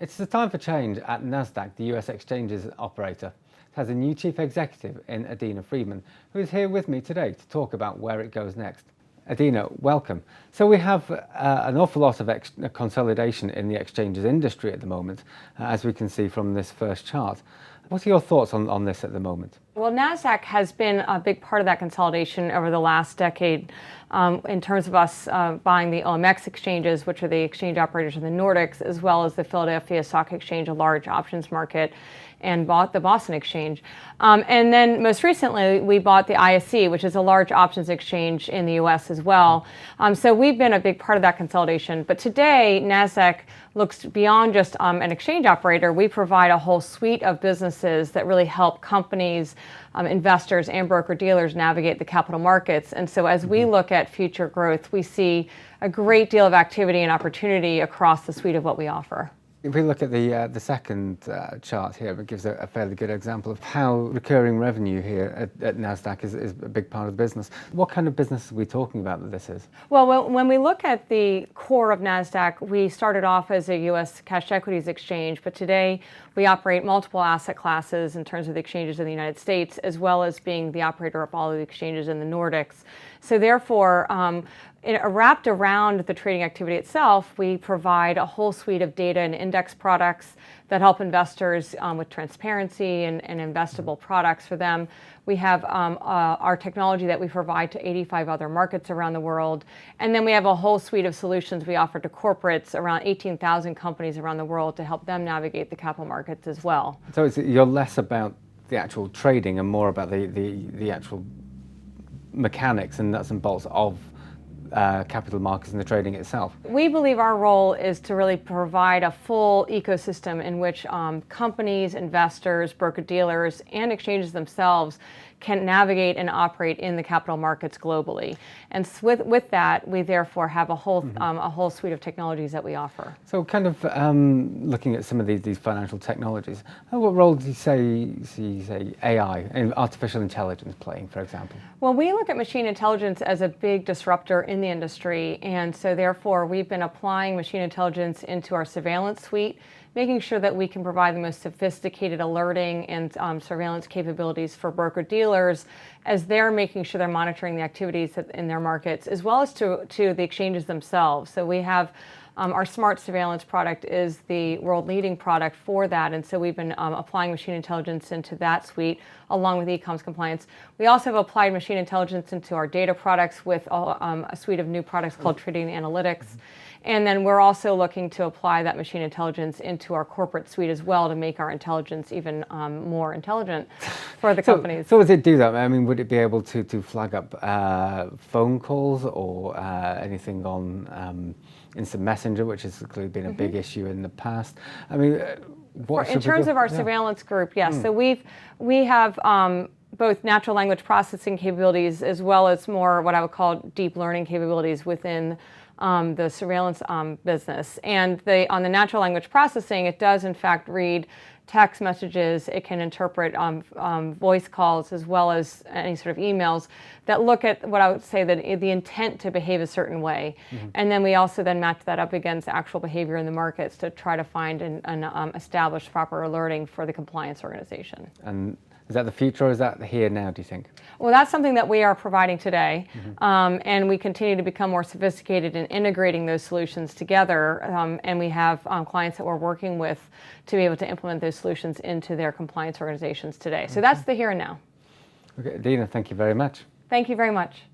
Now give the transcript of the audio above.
It's the time for change at Nasdaq. The US exchange's operator has a new chief executive in Adena Friedman, who is here with me today to talk about where it goes next. Adena, welcome. So we have an awful lot of consolidation in the exchanges industry at the moment, as we can see from this first chart. What are your thoughts on this at the moment? Well, Nasdaq has been a big part of that consolidation over the last decade in terms of us buying the OMX exchanges, which are the exchange operators in the Nordics, as well as the Philadelphia Stock Exchange, a large options market, and bought the Boston Exchange. And then most recently, we bought the ISE, which is a large options exchange in the US as well. So we've been a big part of that consolidation. But today, Nasdaq looks beyond just an exchange operator. We provide a whole suite of businesses that really help companies, investors, and broker-dealers navigate the capital markets. And so as we look at future growth, we see a great deal of activity and opportunity across the suite of what we offer. If we look at the second chart here, it gives a fairly good example of how recurring revenue here at Nasdaq is a big part of the business. What kind of business are we talking about that this is? Well, when we look at the core of Nasdaq, we started off as a U.S. cash equities exchange, but today we operate multiple asset classes in terms of the exchanges in the United States, as well as being the operator of all of the exchanges in the Nordics. So therefore, wrapped around the trading activity itself, we provide a whole suite of data and index products that help investors with transparency and investable products for them. We have our technology that we provide to 85 other markets around the world. And then we have a whole suite of solutions we offer to corporates, around 18,000 companies around the world, to help them navigate the capital markets as well. So you're less about the actual trading and more about the actual mechanics and nuts and bolts of capital markets and the trading itself. We believe our role is to really provide a full ecosystem in which companies, investors, broker-dealers, and exchanges themselves can navigate and operate in the capital markets globally. And with that, we therefore have a whole suite of technologies that we offer. So kind of looking at some of these financial technologies, what role do you say AI and artificial intelligence playing, for example? Well, we look at machine intelligence as a big disruptor in the industry, and so therefore we've been applying machine intelligence into our surveillance suite, making sure that we can provide the most sophisticated alerting and surveillance capabilities for broker-dealers as they're making sure they're monitoring the activities in their markets, as well as to the exchanges themselves. So we have our smart surveillance product is the world-leading product for that, and so we've been applying machine intelligence into that suite along with e-coms compliance. We also have applied machine intelligence into our data products with a suite of new products called Trading Analytics. And then we're also looking to apply that machine intelligence into our corporate suite as well to make our intelligence even more intelligent for the companies. So does it do that? I mean, would it be able to flag up phone calls or anything on instant messenger, which has clearly been a big issue in the past? I mean, in terms of our surveillance group, yes. So we have both natural language processing capabilities as well as more what I would call deep learning capabilities within the surveillance business. And on the natural language processing, it does in fact read text messages. It can interpret voice calls as well as any sort of emails that look at what I would say that the intent to behave a certain way. And then we also then match that up against actual behavior in the markets to try to find and establish proper alerting for the compliance organization. And is that the future or is that here now, do you think? Well, that's something that we are providing today, and we continue to become more sophisticated in integrating those solutions together, and we have clients that we're working with to be able to implement those solutions into their compliance organizations today. So that's the here and now. Okay, Adena, thank you very much. Thank you very much.